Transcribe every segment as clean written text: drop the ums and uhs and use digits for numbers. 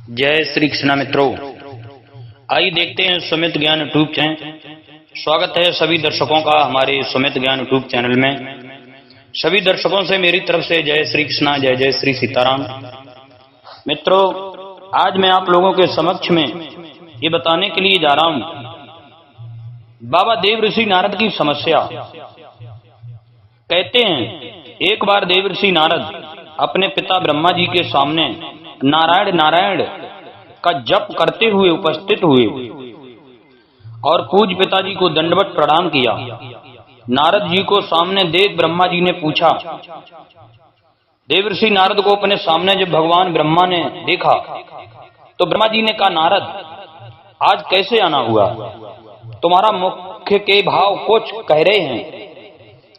जय श्री कृष्णा मित्रों, आइए देखते हैं सुमित ज्ञान यूट्यूब चैनल। स्वागत है सभी दर्शकों का हमारे सुमित ज्ञान यूट्यूब चैनल में। सभी दर्शकों से मेरी तरफ से जय श्री कृष्णा, जय जय श्री सीताराम। मित्रों, आज मैं आप लोगों के समक्ष में ये बताने के लिए जा रहा हूं बाबा देव ऋषि नारद की समस्या। कहते हैं एक बार देव ऋषि नारद अपने पिता ब्रह्मा जी के सामने नारायण नारायण का जप करते हुए उपस्थित हुए और पूज्य पिताजी को दंडवत प्रणाम किया। नारद जी को सामने देख ब्रह्मा जी ने पूछा। देवर्षि नारद को अपने सामने जब भगवान ब्रह्मा ने देखा तो ब्रह्मा जी ने कहा, नारद आज कैसे आना हुआ? तुम्हारा मुख के भाव कुछ कह रहे हैं,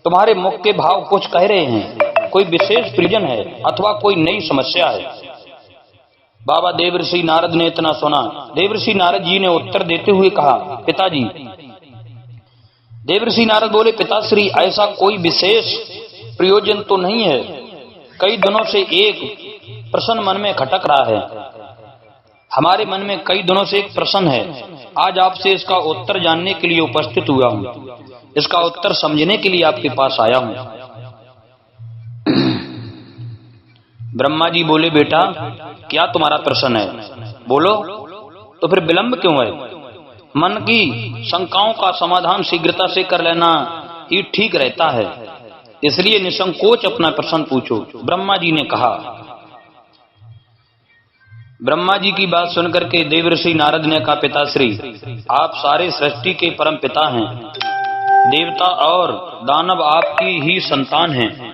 तुम्हारे मुख के भाव कुछ कह रहे हैं। कोई विशेष प्रयोजन है अथवा कोई नई समस्या है? बाबा देवर्षि नारद ने इतना सुना। देवर्षि नारद जी ने उत्तर देते हुए कहा, पिताजी। देवर्षि नारद बोले, पिताश्री ऐसा कोई विशेष प्रयोजन तो नहीं है। कई दिनों से एक प्रश्न मन में खटक रहा है। हमारे मन में कई दिनों से एक प्रश्न है। आज आपसे इसका उत्तर जानने के लिए उपस्थित हुआ हूं, इसका उत्तर समझने के लिए आपके पास आया हूं। ब्रह्मा जी बोले, बेटा क्या तुम्हारा प्रश्न है? बोलो। तो फिर विलंब क्यों है? मन की शंकाओं का समाधान शीघ्रता से कर लेना ही ठीक रहता है, इसलिए निसंकोच अपना प्रश्न पूछो। ब्रह्मा जी ने कहा। ब्रह्मा जी की बात सुनकर के देवर्षि नारद ने कहा, पिताश्री आप सारे सृष्टि के परम पिता हैं। देवता और दानव आपकी ही संतान हैं।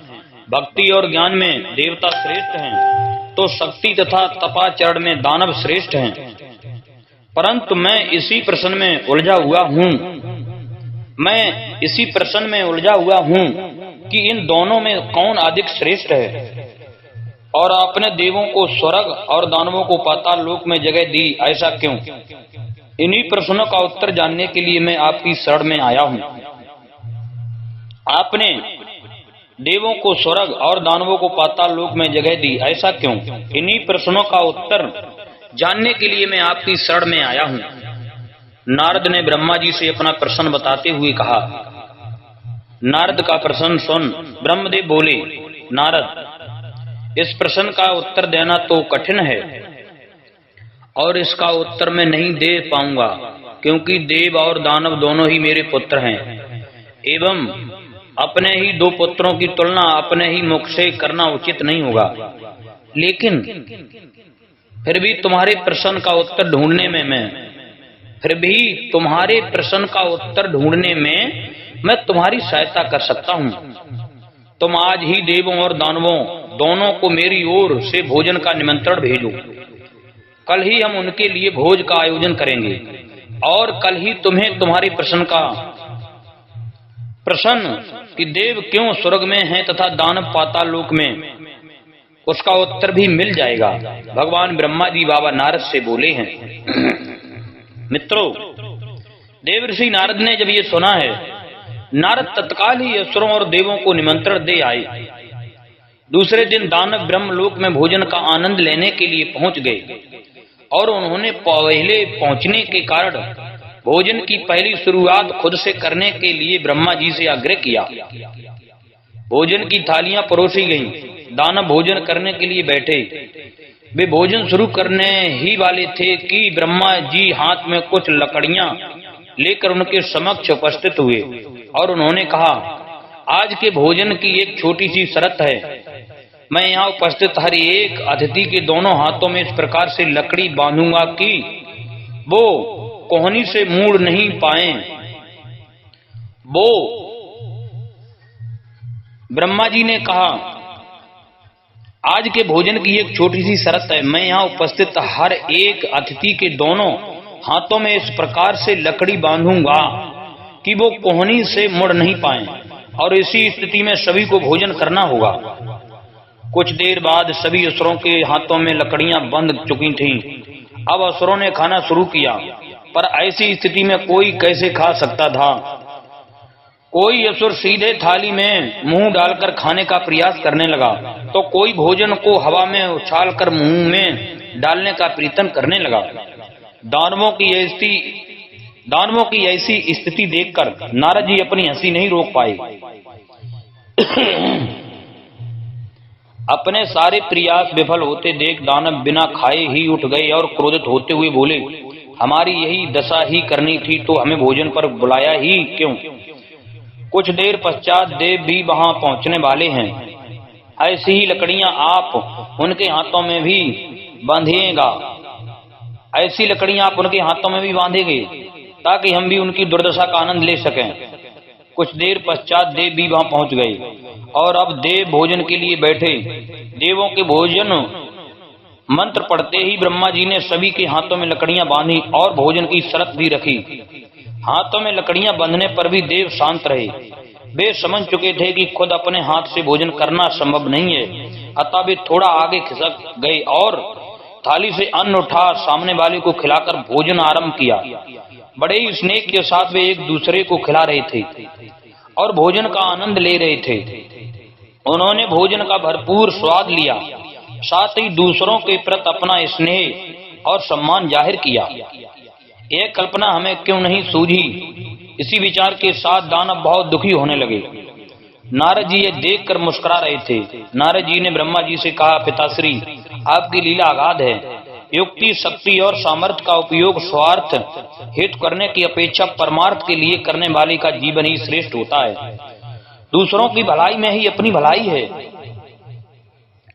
भक्ति और ज्ञान में देवता श्रेष्ठ हैं तो शक्ति तथा तपाचरण में दानव श्रेष्ठ हैं। परंतु मैं इसी प्रश्न में उलझा हुआ हूं कि इन दोनों में कौन अधिक श्रेष्ठ है। और आपने देवों को स्वर्ग और दानवों को पाताल लोक में जगह दी, ऐसा क्यों? इन्हीं प्रश्नों का उत्तर जानने के लिए मैं आपकी शरण में आया हूं। आपने देवों को स्वर्ग और दानवों को पाताल लोक में जगह दी, ऐसा क्यों? इन्हीं प्रश्नों का उत्तर जानने के लिए मैं आपकी शरण में आया हूं। नारद ने ब्रह्मा जी से अपना प्रश्न बताते हुए कहा। नारद का प्रश्न सुन ब्रह्मदेव बोले, नारद इस प्रश्न का उत्तर देना तो कठिन है और इसका उत्तर मैं नहीं दे पाऊंगा, क्योंकि देव और दानव दोनों ही मेरे पुत्र हैं एवं अपने ही दो पुत्रों की तुलना अपने ही मुख से करना उचित नहीं होगा। लेकिन फिर भी तुम्हारे प्रश्न का उत्तर ढूंढने में मैं तुम्हारी सहायता कर सकता हूं। तुम आज ही देवों और दानवों दोनों को मेरी ओर से भोजन का निमंत्रण भेजो। कल ही हम उनके लिए भोज का आयोजन करेंगे और कल ही तुम्हें तुम्हारे प्रश्न कि देव क्यों स्वर्ग में हैं तथा दानव पाताल लोक में, उसका उत्तर भी मिल जाएगा। भगवान ब्रह्मा जी बाबा नारद से बोले हैं। मित्रों, देवर्षि नारद ने जब ये सुना है, नारद तत्काल ही असुरों और देवों को निमंत्रण दे आए। दूसरे दिन दानव ब्रह्मलोक में भोजन का आनंद लेने के लिए पहुंच गए और उन्होंने पहले पहुंचने के कारण भोजन की पहली शुरुआत खुद से करने के लिए ब्रह्मा जी से आग्रह किया। भोजन की थालियां परोसी गईं। दानव भोजन करने के लिए बैठे। वे भोजन शुरू करने ही वाले थे कि ब्रह्मा जी हाथ में कुछ लकड़ियां लेकर उनके समक्ष उपस्थित हुए और उन्होंने कहा, आज के भोजन की एक छोटी सी शर्त है। मैं यहाँ उपस्थित हर एक अतिथि के दोनों हाथों में इस प्रकार से लकड़ी बांधूंगा कि वो कोहनी से मुड़ नहीं पाए। वो ब्रह्मा जी ने कहा, आज के भोजन की एक छोटी सी शर्त है। मैं यहाँ उपस्थित हर एक अतिथि के दोनों हाथों में इस प्रकार से लकड़ी बांधूंगा कि वो कोहनी से मुड़ नहीं पाए और इसी स्थिति में सभी को भोजन करना होगा। कुछ देर बाद सभी असुरों के हाथों में लकड़ियां बंध चुकी थीं। अब असुरों ने खाना शुरू किया, पर ऐसी स्थिति में कोई कैसे खा सकता था? कोई असुर सीधे थाली में मुंह डालकर खाने का प्रयास करने लगा, तो कोई भोजन को हवा में उछालकर मुंह में डालने का प्रयत्न करने लगा। दानवों की ऐसी स्थिति देखकर नारद जी अपनी हंसी नहीं रोक पाए। अपने सारे प्रयास विफल होते देख दानव बिना खाए ही उठ गए और क्रोधित होते हुए बोले, हमारी यही दशा ही करनी थी तो हमें भोजन पर बुलाया ही क्यों? कुछ देर पश्चात देव भी वहां पहुंचने वाले हैं। ऐसी ही लकड़ियां आप उनके हाथों में भी बांधिएगा, ऐसी लकड़ियां आप उनके हाथों में भी बांधेंगे ताकि हम भी उनकी दुर्दशा का आनंद ले सकें। कुछ देर पश्चात देव भी वहां पहुंच गए और अब देव भोजन के लिए बैठे। देवों के भोजन मंत्र पढ़ते ही ब्रह्मा जी ने सभी के हाथों में लकड़ियां बांधी और भोजन की शर्त भी रखी। हाथों में लकड़ियां बांधने पर भी देव शांत रहे। वे समझ चुके थे कि खुद अपने हाथ से भोजन करना संभव नहीं है, अतः वे थोड़ा आगे खिसक गए और थाली से अन्न उठा सामने वाले को खिलाकर भोजन आरंभ किया। बड़े ही स्नेह के साथ वे एक दूसरे को खिला रहे थे और भोजन का आनंद ले रहे थे। उन्होंने भोजन का भरपूर स्वाद लिया, साथ ही दूसरों के प्रति अपना स्नेह और सम्मान जाहिर किया। यह कल्पना हमें क्यों नहीं सूझी? इसी विचार के साथ दानव बहुत दुखी होने लगे। नारद जी ये देखकर मुस्कुरा रहे थे। नारद जी ने ब्रह्मा जी से कहा, पिताश्री, आपकी लीला अगाध है। युक्ति, शक्ति और सामर्थ्य का उपयोग स्वार्थ हित करने की अपेक्षा परमार्थ के लिए करने वाले का जीवन ही श्रेष्ठ होता है। दूसरों की भलाई में ही अपनी भलाई है।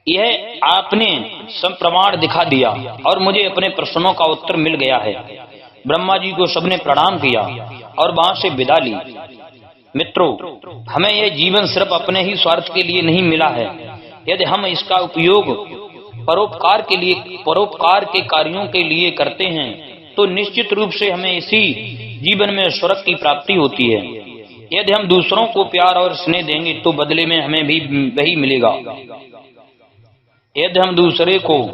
यह आपने सब प्रमाण दिखा दिया और मुझे अपने प्रश्नों का उत्तर मिल गया है। ब्रह्मा जी को सबने प्रणाम किया और वहां से विदा ली। मित्रों, हमें यह जीवन सिर्फ अपने ही स्वार्थ के लिए नहीं मिला है। यदि हम इसका उपयोग परोपकार के कार्यों के लिए करते हैं तो निश्चित रूप से हमें इसी जीवन में स्वर्ग की प्राप्ति होती है। यदि हम दूसरों को प्यार और स्नेह देंगे तो बदले में हमें भी वही मिलेगा। यदि हम दूसरे को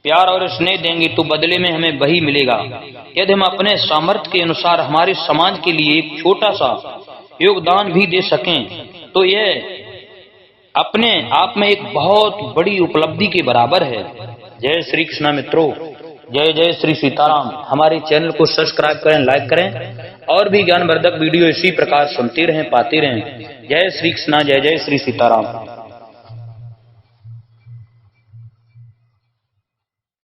प्यार और स्नेह देंगे तो बदले में हमें वही मिलेगा। यदि हम अपने सामर्थ्य के अनुसार हमारे समाज के लिए एक छोटा सा योगदान भी दे सकें तो यह अपने आप में एक बहुत बड़ी उपलब्धि के बराबर है। जय श्री कृष्ण मित्रों, जय जय श्री सीताराम। हमारे चैनल को सब्सक्राइब करें, लाइक करें और भी ज्ञानवर्धक वीडियो इसी प्रकार सुनते रहें, पाते रहें। जय श्री कृष्ण, जय जय श्री सीताराम।